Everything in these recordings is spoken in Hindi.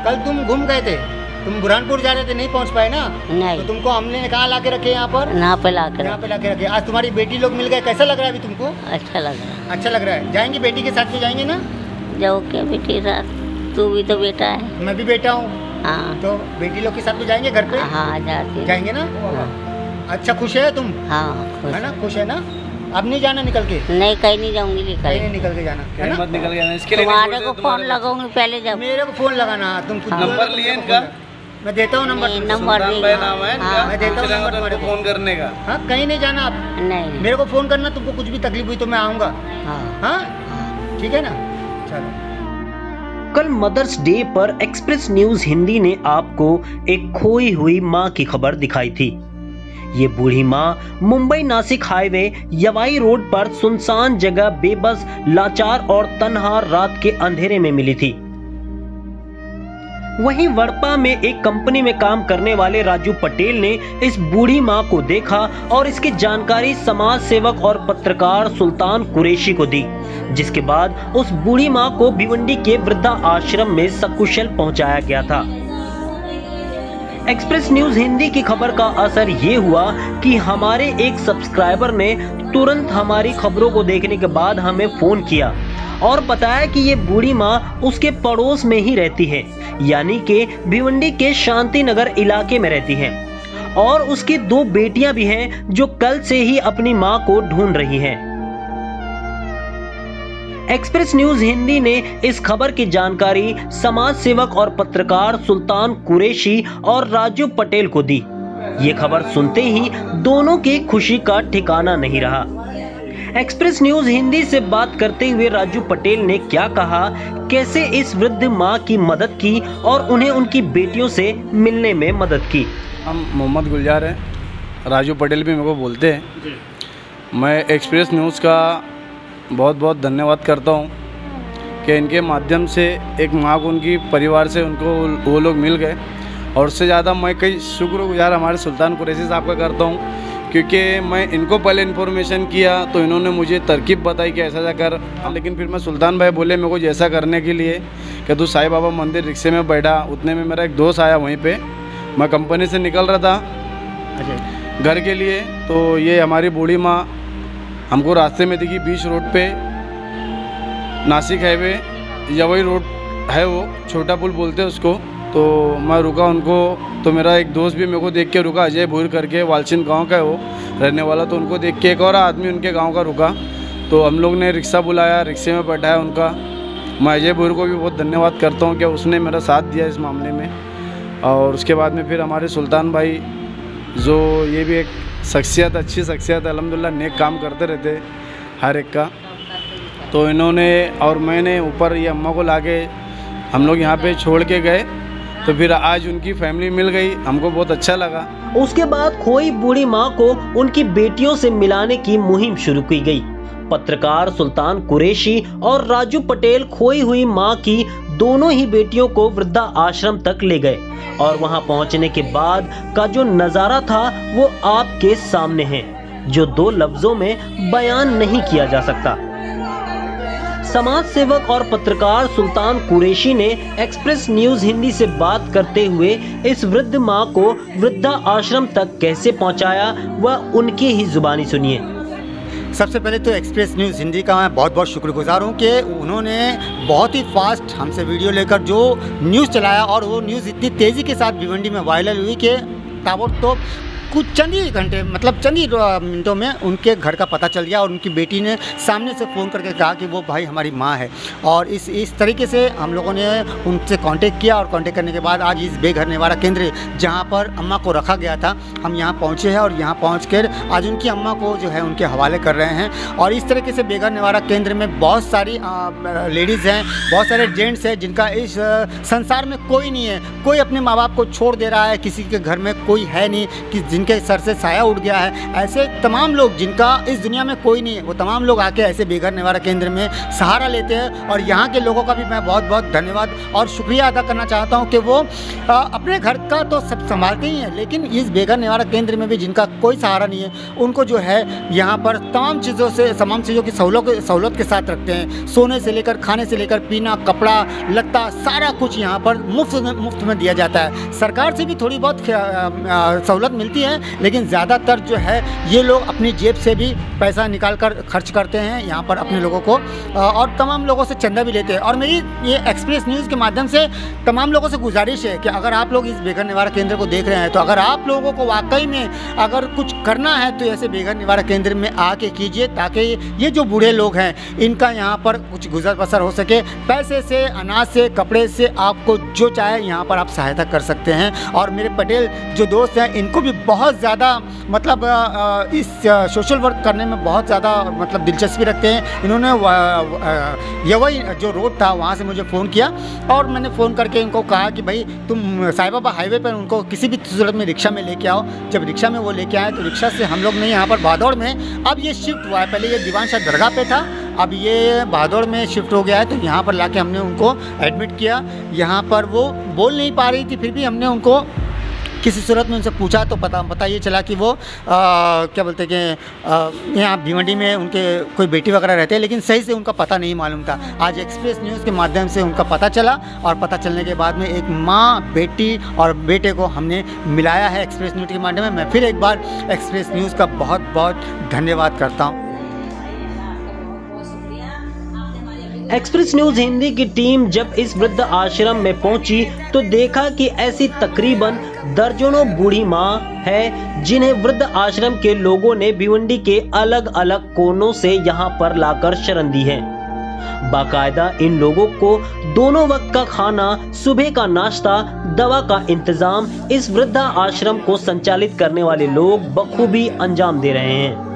कल तुम घूम गए थे, तुम बुरहानपुर जा रहे थे, नहीं पहुंच पाए ना? नहीं। तो तुमको हमने कहाँ ला के रखे यहाँ पर? यहाँ पे ला कर। यहाँ पे ला के रखे। आज तुम्हारी बेटी लोग मिल गए, कैसा लग रहा है अभी तुमको? अच्छा लग रहा है। अच्छा लग रहा है। जाएंगे बेटी के साथ में, जाएंगे ना? जाओ क्या बेटी साथ, तू भी तो बेटा है। मैं भी बेटा हूँ। हाँ तो बेटी लोग के साथ में जाएंगे घर पे? हाँ जाते जाएंगे ना? हाँ। अच्छा खुश है तुम? हाँ है ना? खुश है ना? अब नहीं जाना निकल के? नहीं कहीं नहीं जाऊंगी, कहीं नहीं निकल के जाना है ना? मत निकल गया इसके लिए तुम्हारे को फोन लगाऊंगी पहले जब। मेरे को फोन लगाना, तुम खुद नंबर लिए इनका? मैं देता हूँ नंबर। नंबर नाम है इनका, मैं देता हूँ नंबर तुम्हारे को। फोन करने का। हाँ कहीं नहीं जाना आप, नहीं। मेरे को फोन करना, तुमको कुछ भी तकलीफ हुई तो मैं आऊँगा। हाँ हाँ ठीक है ना? चलो। कल मदर्स डे पर एक्सप्रेस न्यूज हिंदी ने आपको एक खोई हुई मां की खबर दिखाई थी। ये बूढ़ी मां मुंबई नासिक हाईवे यवाई रोड पर सुनसान जगह बेबस, लाचार और तन्हा रात के अंधेरे में मिली थी। वहीं वड़पा में एक कंपनी में काम करने वाले राजू पटेल ने इस बूढ़ी मां को देखा और इसकी जानकारी समाज सेवक और पत्रकार सुल्तान कुरैशी को दी, जिसके बाद उस बूढ़ी मां को भिवंडी के वृद्धा आश्रम में सकुशल पहुंचाया गया था। एक्सप्रेस न्यूज हिंदी की खबर का असर ये हुआ कि हमारे एक सब्सक्राइबर ने तुरंत हमारी खबरों को देखने के बाद हमें फोन किया और बताया कि ये बूढ़ी मां उसके पड़ोस में ही रहती है, यानी कि भिवंडी के शांति नगर इलाके में रहती है और उसकी 2 बेटियां भी हैं जो कल से ही अपनी मां को ढूंढ रही हैं। एक्सप्रेस न्यूज हिंदी ने इस खबर की जानकारी समाज सेवक और पत्रकार सुल्तान कुरैशी और राजू पटेल को दी। ये खबर सुनते ही दोनों की खुशी का ठिकाना नहीं रहा। एक्सप्रेस न्यूज हिंदी से बात करते हुए राजू पटेल ने क्या कहा, कैसे इस वृद्ध मां की मदद की और उन्हें उनकी बेटियों से मिलने में मदद की। हम मोहम्मद गुलजार हैं, राजू पटेल भी मेरे को बोलते हैं। मैं एक्सप्रेस न्यूज़ का बहुत बहुत धन्यवाद करता हूँ कि इनके माध्यम से एक माँ को उनकी परिवार से उनको वो लोग मिल गए, और उससे ज़्यादा मैं कई शुक्रगुजार हमारे सुल्तान कुरैशी साहब का करता हूँ, क्योंकि मैं इनको पहले इन्फॉर्मेशन किया तो इन्होंने मुझे तरकीब बताई कि ऐसा ऐसा कर, लेकिन फिर मैं सुल्तान भाई बोले मेरे को जैसा करने के लिए कि तू साईं बाबा मंदिर रिक्शे में बैठा। उतने में मेरा एक दोस्त आया वहीं पे, मैं कंपनी से निकल रहा था घर के लिए, तो ये हमारी बूढ़ी माँ हमको रास्ते में दिखी, बीच रोड पे नासिक हाईवे यवई रोड है, वो छोटा पुल बोलते हैं उसको। तो मैं रुका उनको, तो मेरा एक दोस्त भी मेरे को देख के रुका, अजय भूर करके, वालचिन गांव का है वो रहने वाला। तो उनको देख के एक और आदमी उनके गांव का रुका, तो हम लोग ने रिक्शा बुलाया, रिक्शे में बैठाया उनका। मैं अजय भूर को भी बहुत धन्यवाद करता हूँ कि उसने मेरा साथ दिया इस मामले में। और उसके बाद में फिर हमारे सुल्तान भाई, जो ये भी एक शख्सियत, अच्छी शख्सियत, अल्हम्दुलिल्लाह नेक काम करते रहते हर एक का। तो इन्होंने और मैंने ऊपर ये अम्मा को लाके हम लोग यहाँ पे छोड़ के गए, तो फिर आज उनकी फैमिली मिल गई, हमको बहुत अच्छा लगा। उसके बाद खोई बूढ़ी मां को उनकी बेटियों से मिलाने की मुहिम शुरू की गई। पत्रकार सुल्तान कुरैशी और राजू पटेल खोई हुई मां की दोनों ही बेटियों को वृद्धा आश्रम तक ले गए और वहां पहुंचने के बाद का जो नजारा था वो आपके सामने है, जो 2 लफ्जों में बयान नहीं किया जा सकता। समाज सेवक और पत्रकार सुल्तान कुरैशी ने एक्सप्रेस न्यूज हिंदी से बात करते हुए इस वृद्ध मां को वृद्धा आश्रम तक कैसे पहुंचाया वह उनकी ही जुबानी सुनिए। सबसे पहले तो एक्सप्रेस न्यूज़ हिंदी का मैं बहुत बहुत शुक्रगुजार हूँ कि उन्होंने बहुत ही फास्ट हमसे वीडियो लेकर जो न्यूज़ चलाया, और वो न्यूज़ इतनी तेज़ी के साथ भिवंडी में वायरल हुई कि ताबड़तोड़ कुछ चंद ही घंटे, मतलब चंद ही मिनटों में उनके घर का पता चल गया, और उनकी बेटी ने सामने से फ़ोन करके कहा कि वो भाई हमारी माँ है। और इस तरीके से हम लोगों ने उनसे कांटेक्ट किया, और कांटेक्ट करने के बाद आज इस बेघर निवारा केंद्र जहाँ पर अम्मा को रखा गया था, हम यहाँ पहुँचे हैं, और यहाँ पहुँच कर आज उनकी अम्मा को जो है उनके हवाले कर रहे हैं। और इस तरीके से बेघर निवारा केंद्र में बहुत सारी लेडीज़ हैं, बहुत सारे जेंट्स हैं जिनका इस संसार में कोई नहीं है, कोई अपने माँ बाप को छोड़ दे रहा है, किसी के घर में कोई है नहीं कि जिनके सर से साया उड़ गया है, ऐसे तमाम लोग जिनका इस दुनिया में कोई नहीं है, वो तमाम लोग आके ऐसे बेघर निवारा केंद्र में सहारा लेते हैं। और यहाँ के लोगों का भी मैं बहुत बहुत धन्यवाद और शुक्रिया अदा करना चाहता हूँ कि वो अपने घर का तो सब संभालते ही हैं, लेकिन इस बेघर निवारा केंद्र में भी जिनका कोई सहारा नहीं है, उनको जो है यहाँ पर तमाम चीज़ों की सहूलत के साथ रखते हैं। सोने से लेकर, खाने से लेकर, पीना, कपड़ा लत्ता, सारा कुछ यहाँ पर मुफ्त में दिया जाता है। सरकार से भी थोड़ी बहुत सहूलत मिलती है, लेकिन ज़्यादातर जो है ये लोग अपनी जेब से भी पैसा निकाल कर खर्च करते हैं यहाँ पर अपने लोगों को, और तमाम लोगों से चंदा भी लेते हैं। और मेरी ये एक्सप्रेस न्यूज़ के माध्यम से तमाम लोगों से गुजारिश है कि अगर आप लोग इस बेघर निवारा केंद्र को देख रहे हैं, तो अगर आप लोगों को वाकई में अगर कुछ करना है तो ऐसे बेघर निवारा केंद्र में आके कीजिए, ताकि ये जो बूढ़े लोग हैं इनका यहाँ पर कुछ गुजर बसर हो सके। पैसे से, अनाज से, कपड़े से, आपको जो चाहे यहाँ पर आप सहायता कर सकते हैं। और मेरे पटेल जो दोस्त हैं, इनको भी बहुत ज़्यादा मतलब इस सोशल वर्क करने में बहुत ज़्यादा मतलब दिलचस्पी रखते हैं। इन्होंने यवई जो रोड था वहाँ से मुझे फ़ोन किया, और मैंने फ़ोन करके इनको कहा कि भाई तुम साईं बाबा हाईवे पर उनको किसी भी सूरत में रिक्शा में लेके आओ। जब रिक्शा में वो लेके आए, तो रिक्शा से हम लोग ने यहाँ पर भादौड़ में, अब ये शिफ्ट हुआ है, पहले ये दीवान शाह दरगाह पे था, अब ये भादौड़ में शिफ्ट हो गया है। तो यहाँ पर लाके हमने उनको एडमिट किया। यहाँ पर वो बोल नहीं पा रही थी, फिर भी हमने उनको किसी सूरत में उनसे पूछा तो पता ये चला कि वो क्या बोलते हैं कि यहाँ भिवंडी में उनके कोई बेटी वगैरह रहते हैं, लेकिन सही से उनका पता नहीं मालूम था। आज एक्सप्रेस न्यूज़ के माध्यम से उनका पता चला, और पता चलने के बाद में एक माँ, बेटी और बेटे को हमने मिलाया है एक्सप्रेस न्यूज़ के माध्यम में। मैं फिर एक बार एक्सप्रेस न्यूज़ का बहुत बहुत धन्यवाद करता हूँ। एक्सप्रेस न्यूज हिंदी की टीम जब इस वृद्ध आश्रम में पहुंची, तो देखा कि ऐसी तकरीबन दर्जनों बूढ़ी माँ है, जिन्हें वृद्ध आश्रम के लोगों ने भिवंडी के अलग अलग कोनों से यहाँ पर लाकर शरण दी है। बाकायदा इन लोगों को दोनों वक्त का खाना, सुबह का नाश्ता, दवा का इंतजाम इस वृद्ध आश्रम को संचालित करने वाले लोग बखूबी अंजाम दे रहे हैं।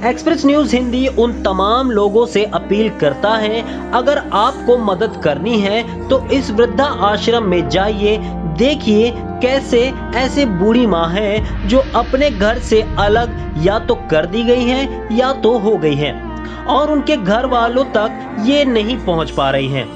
एक्सप्रेस न्यूज हिंदी उन तमाम लोगों से अपील करता है, अगर आपको मदद करनी है तो इस वृद्धा आश्रम में जाइए, देखिए कैसे ऐसे बूढ़ी माँ है जो अपने घर से अलग या तो कर दी गई है या तो हो गई है, और उनके घर वालों तक ये नहीं पहुंच पा रही हैं।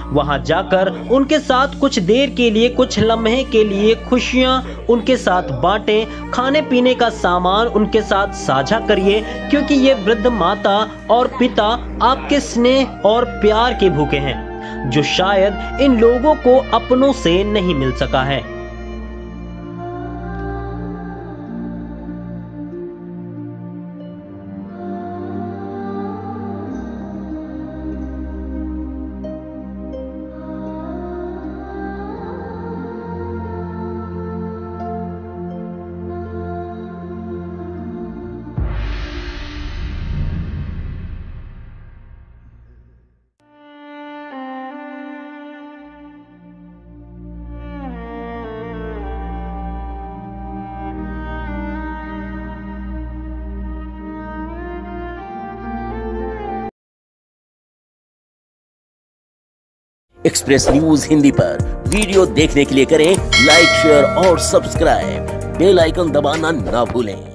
वहां जाकर उनके साथ कुछ देर के लिए, कुछ लम्हे के लिए खुशियां उनके साथ बांटें, खाने पीने का सामान उनके साथ साझा करिए, क्योंकि ये वृद्ध माता और पिता आपके स्नेह और प्यार के भूखे हैं, जो शायद इन लोगों को अपनों से नहीं मिल सका है। एक्सप्रेस न्यूज हिंदी पर वीडियो देखने के लिए करें लाइक, शेयर और सब्सक्राइब। बेल आइकन दबाना ना भूलें।